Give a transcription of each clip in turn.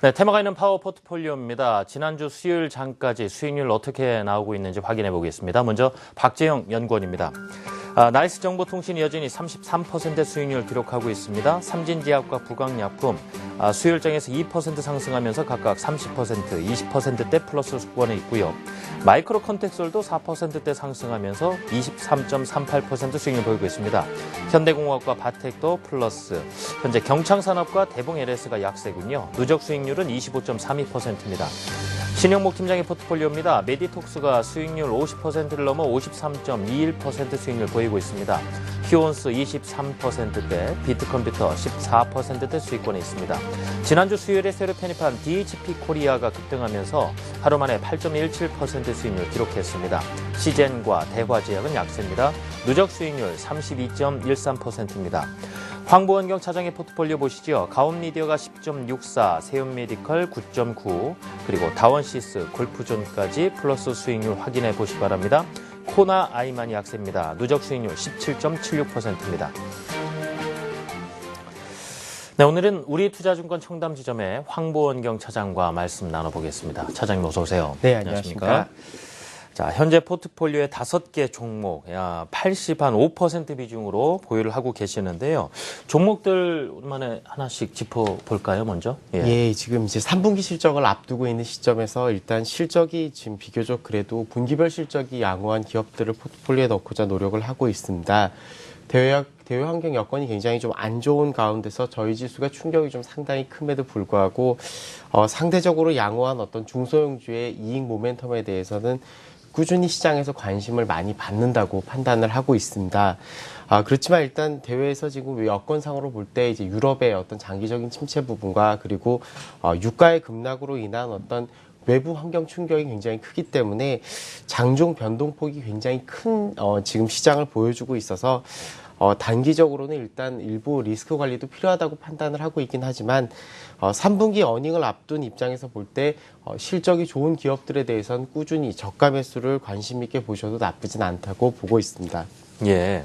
네, 테마가 있는 파워 포트폴리오입니다. 지난주 수요일 장까지 수익률 어떻게 나오고 있는지 확인해 보겠습니다. 먼저 박재영 연구원입니다. 나이스정보통신 여전히 33% 수익률 기록하고 있습니다. 삼진제약과 부강약품 수요일장에서 2% 상승하면서 각각 30%, 20%대 플러스 수권에 있고요. 마이크로 컨텍솔도 4%대 상승하면서 23.38% 수익률 보이고 있습니다. 현대공학과 바텍도 플러스, 현재 경창산업과 대봉 LS가 약세군요. 누적 수익률은 25.32%입니다. 신영목 팀장의 포트폴리오입니다. 메디톡스가 수익률 50%를 넘어 53.21% 수익률 보이고 있습니다. 휴온스 23%대, 비트컴퓨터 14%대 수익권에 있습니다. 지난주 수요일에 새로 편입한 DHP 코리아가 급등하면서 하루 만에 8.17% 수익률 기록했습니다. 시젠과 대화제약은 약세입니다. 누적 수익률 32.13%입니다. 황보원경 차장의 포트폴리오 보시죠. 가온미디어가 10.64, 세움메디컬 9.9, 그리고 다원시스, 골프존까지 플러스 수익률 확인해 보시기 바랍니다. 코나 아이만이 약세입니다. 누적 수익률 17.76%입니다. 네, 오늘은 우리투자증권 청담지점의 황보원경 차장과 말씀 나눠보겠습니다. 차장님 어서 오세요. 네, 안녕하십니까. 자, 현재 포트폴리오의 5개 종목, 5% 비중으로 보유를 하고 계시는데요. 종목들만에 하나씩 짚어볼까요, 먼저? 예, 지금 이제 3분기 실적을 앞두고 있는 시점에서 일단 실적이 지금 비교적 그래도 분기별 실적이 양호한 기업들을 포트폴리오에 넣고자 노력을 하고 있습니다. 대외 환경 여건이 굉장히 좀 안 좋은 가운데서 저희 지수가 충격이 좀 상당히 큼에도 불구하고 상대적으로 양호한 어떤 중소형주의 이익 모멘텀에 대해서는 꾸준히 시장에서 관심을 많이 받는다고 판단을 하고 있습니다. 그렇지만 일단 대외에서 지금 여건상으로 볼 때 이제 유럽의 어떤 장기적인 침체 부분과 그리고 유가의 급락으로 인한 어떤 외부 환경 충격이 굉장히 크기 때문에 장중 변동폭이 굉장히 큰 지금 시장을 보여주고 있어서 단기적으로는 일단 일부 리스크 관리도 필요하다고 판단을 하고 있긴 하지만 3분기 어닝을 앞둔 입장에서 볼 때 실적이 좋은 기업들에 대해서는 꾸준히 저가 매수를 관심 있게 보셔도 나쁘진 않다고 보고 있습니다. 예.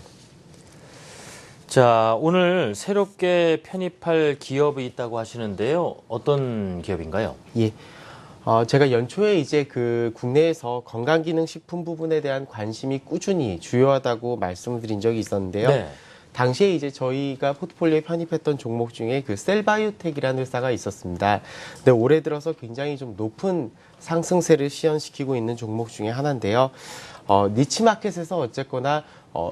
자, 오늘 새롭게 편입할 기업이 있다고 하시는데요. 어떤 기업인가요? 예. 제가 연초에 이제 그 국내에서 건강기능식품 부분에 대한 관심이 꾸준히 주요하다고 말씀을 드린 적이 있었는데요. 네. 당시에 이제 저희가 포트폴리오에 편입했던 종목 중에 그 셀바이오텍이라는 회사가 있었습니다. 근데 올해 들어서 굉장히 좀 높은 상승세를 시현시키고 있는 종목 중에 하나인데요. 니치마켓에서 어쨌거나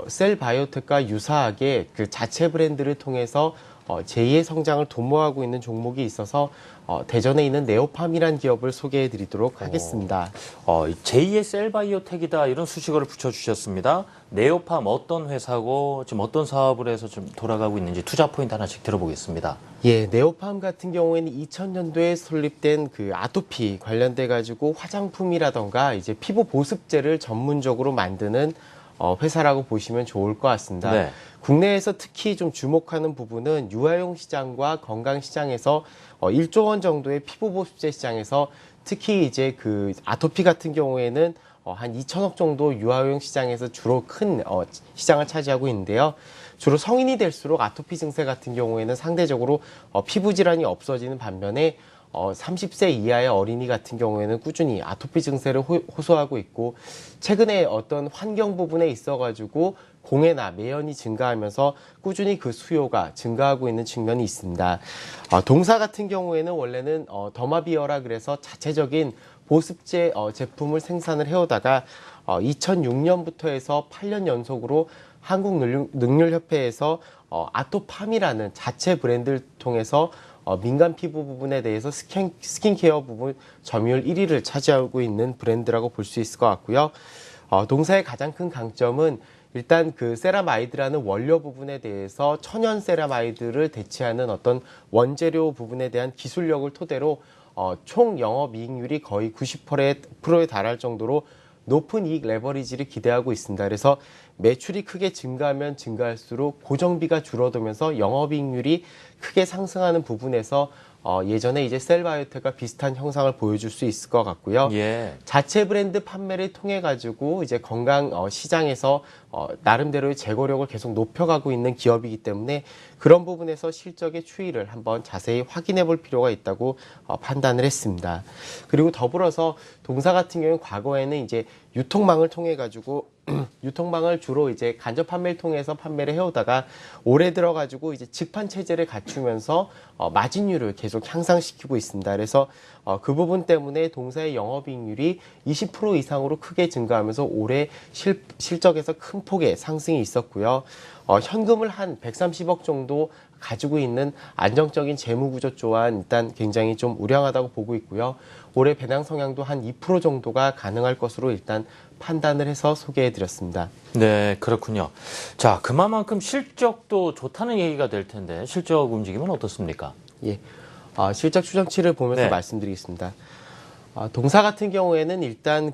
셀바이오텍과 유사하게 그 자체 브랜드를 통해서 제2의 성장을 도모하고 있는 종목이 있어서 대전에 있는 네오팜이라는 기업을 소개해 드리도록 하겠습니다. 제2의 셀바이오텍이다 이런 수식어를 붙여주셨습니다. 네오팜 어떤 회사고 지금 어떤 사업을 해서 좀 돌아가고 있는지 투자 포인트 하나씩 들어보겠습니다. 예, 네오팜 같은 경우에는 2000년도에 설립된 그 아토피 관련돼 가지고 화장품이라던가 이제 피부 보습제를 전문적으로 만드는 회사라고 보시면 좋을 것 같습니다. 네. 국내에서 특히 좀 주목하는 부분은 유아용 시장과 건강 시장에서 1조 원 정도의 피부 보습제 시장에서 특히 이제 그 아토피 같은 경우에는 한 2천억 정도 유아용 시장에서 주로 큰 시장을 차지하고 있는데요. 주로 성인이 될수록 아토피 증세 같은 경우에는 상대적으로 피부 질환이 없어지는 반면에 30세 이하의 어린이 같은 경우에는 꾸준히 아토피 증세를 호소하고 있고 최근에 어떤 환경 부분에 있어가지고 공해나 매연이 증가하면서 꾸준히 그 수요가 증가하고 있는 측면이 있습니다. 동사 같은 경우에는 원래는 더마비어라 그래서 자체적인 보습제 제품을 생산을 해오다가 2006년부터 해서 8년 연속으로 한국능률협회에서 아토팜이라는 자체 브랜드를 통해서 민간 피부 부분에 대해서 스킨케어 부분 점유율 1위를 차지하고 있는 브랜드라고 볼 수 있을 것 같고요. 동사의 가장 큰 강점은 일단 그 세라마이드라는 원료 부분에 대해서 천연 세라마이드를 대체하는 어떤 원재료 부분에 대한 기술력을 토대로 총 영업이익률이 거의 90%에 달할 정도로 높은 이익 레버리지를 기대하고 있습니다. 그래서 매출이 크게 증가하면 증가할수록 고정비가 줄어들면서 영업이익률이 크게 상승하는 부분에서 예전에 이제 셀바이오텍과 비슷한 형상을 보여줄 수 있을 것 같고요. 예. 자체 브랜드 판매를 통해 가지고 이제 건강 시장에서 나름대로의 재고력을 계속 높여가고 있는 기업이기 때문에 그런 부분에서 실적의 추이를 한번 자세히 확인해 볼 필요가 있다고 판단을 했습니다. 그리고 더불어서 동사 같은 경우는 과거에는 이제 유통망을 통해 가지고 유통망을 주로 이제 간접 판매를 통해서 판매를 해오다가 올해 들어가지고 이제 직판 체제를 갖추면서 마진율을 계속 향상시키고 있습니다. 그래서 그 부분 때문에 동사의 영업이익률이 20% 이상으로 크게 증가하면서 올해 실적에서 큰 폭의 상승이 있었고요. 현금을 한 130억 정도 가지고 있는 안정적인 재무 구조 또한 일단 굉장히 좀 우량하다고 보고 있고요. 올해 배당 성향도 한 2% 정도가 가능할 것으로 일단 판단을 해서 소개해 드렸습니다. 네, 그렇군요. 자, 그만큼 실적도 좋다는 얘기가 될 텐데 실적 움직임은 어떻습니까? 예. 실적 추정치를 보면서 네. 말씀드리겠습니다. 동사 같은 경우에는 일단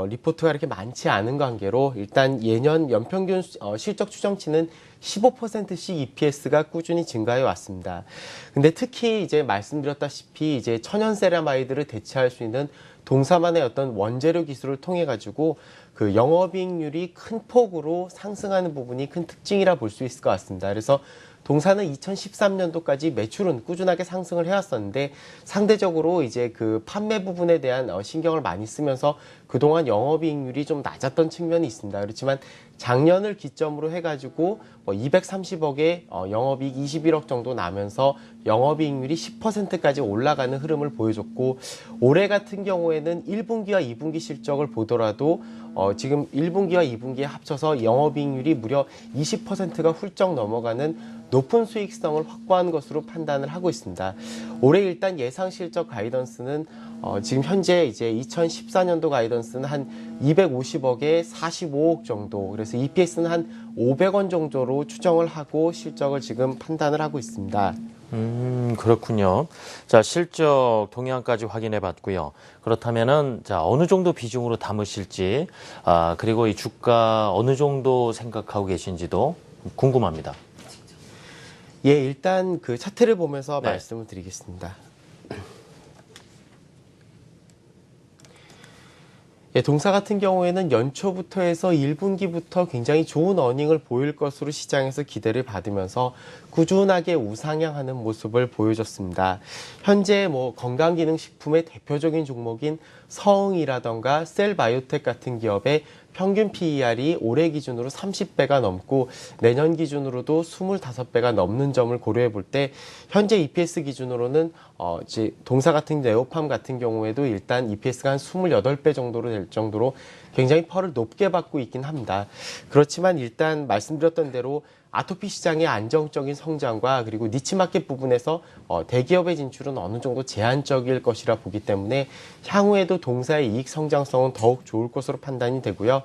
리포트가 이렇게 많지 않은 관계로 일단 예년 연평균 실적 추정치는 15%씩 EPS가 꾸준히 증가해 왔습니다. 근데 특히 이제 말씀드렸다시피 이제 천연세라마이드를 대체할 수 있는 동사만의 어떤 원재료 기술을 통해 가지고 그 영업이익률이 큰 폭으로 상승하는 부분이 큰 특징이라 볼 수 있을 것 같습니다. 그래서 동사는 2013년도까지 매출은 꾸준하게 상승을 해왔었는데 상대적으로 이제 그 판매 부분에 대한 신경을 많이 쓰면서 그동안 영업이익률이 좀 낮았던 측면이 있습니다. 그렇지만 작년을 기점으로 해가지고 230억에 영업이익 21억 정도 나면서 영업이익률이 10%까지 올라가는 흐름을 보여줬고 올해 같은 경우에는 1분기와 2분기 실적을 보더라도 지금 1분기와 2분기에 합쳐서 영업이익률이 무려 20%가 훌쩍 넘어가는 높은 수익성을 확보한 것으로 판단을 하고 있습니다. 올해 일단 예상 실적 가이던스는 지금 현재 이제 2014년도 가이던스는 한 250억에 45억 정도. 그래서 EPS는 한 500원 정도로 추정을 하고 실적을 지금 판단을 하고 있습니다. 그렇군요. 자, 실적 동향까지 확인해 봤고요. 그렇다면은, 자, 어느 정도 비중으로 담으실지, 그리고 이 주가 어느 정도 생각하고 계신지도 궁금합니다. 예, 일단 그 차트를 보면서 네. 말씀을 드리겠습니다. 예, 동사 같은 경우에는 연초부터 해서 1분기부터 굉장히 좋은 어닝을 보일 것으로 시장에서 기대를 받으면서 꾸준하게 우상향하는 모습을 보여줬습니다. 현재 건강기능식품의 대표적인 종목인 서응이라던가 셀바이오텍 같은 기업의 평균 PER이 올해 기준으로 30배가 넘고 내년 기준으로도 25배가 넘는 점을 고려해 볼 때 현재 EPS 기준으로는 동사 같은 네오팜 같은 경우에도 일단 EPS가 한 28배 정도로 될 정도로 굉장히 펄을 높게 받고 있긴 합니다. 그렇지만 일단 말씀드렸던 대로 아토피 시장의 안정적인 성장과 그리고 니치마켓 부분에서 대기업의 진출은 어느 정도 제한적일 것이라 보기 때문에 향후에도 동사의 이익 성장성은 더욱 좋을 것으로 판단이 되고요.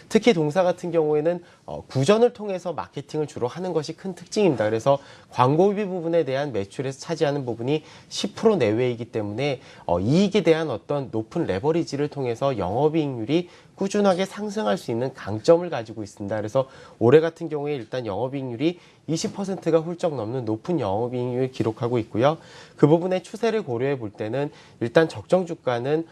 특히 동사 같은 경우에는 구전을 통해서 마케팅을 주로 하는 것이 큰 특징입니다. 그래서 광고비 부분에 대한 매출에서 차지하는 부분이 10% 내외이기 때문에 이익에 대한 어떤 높은 레버리지를 통해서 영업이익률이 꾸준하게 상승할 수 있는 강점을 가지고 있습니다. 그래서 올해 같은 경우에 일단 영업이익률이 20%가 훌쩍 넘는 높은 영업이익률을 기록하고 있고요. 그 부분의 추세를 고려해 볼 때는 일단 적정 주가는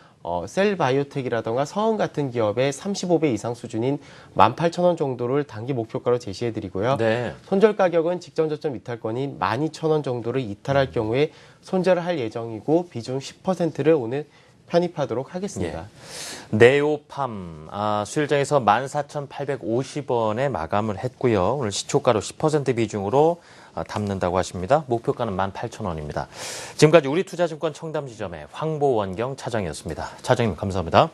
셀바이오텍이라던가 서은 같은 기업의 35배 이상 수준인 18,000원 정도를 단기 목표가로 제시해 드리고요. 네. 손절 가격은 직전 저점 이탈권인 12,000원 정도를 이탈할 경우에 손절을 할 예정이고 비중 10%를 오늘 편입하도록 하겠습니다. 예. 네오팜 수일장에서 14,850원에 마감을 했고요. 오늘 시초가로 10% 비중으로 담는다고 하십니다. 목표가는 18,000원입니다. 지금까지 우리투자증권 청담지점의 황보원경 차장이었습니다. 차장님 감사합니다.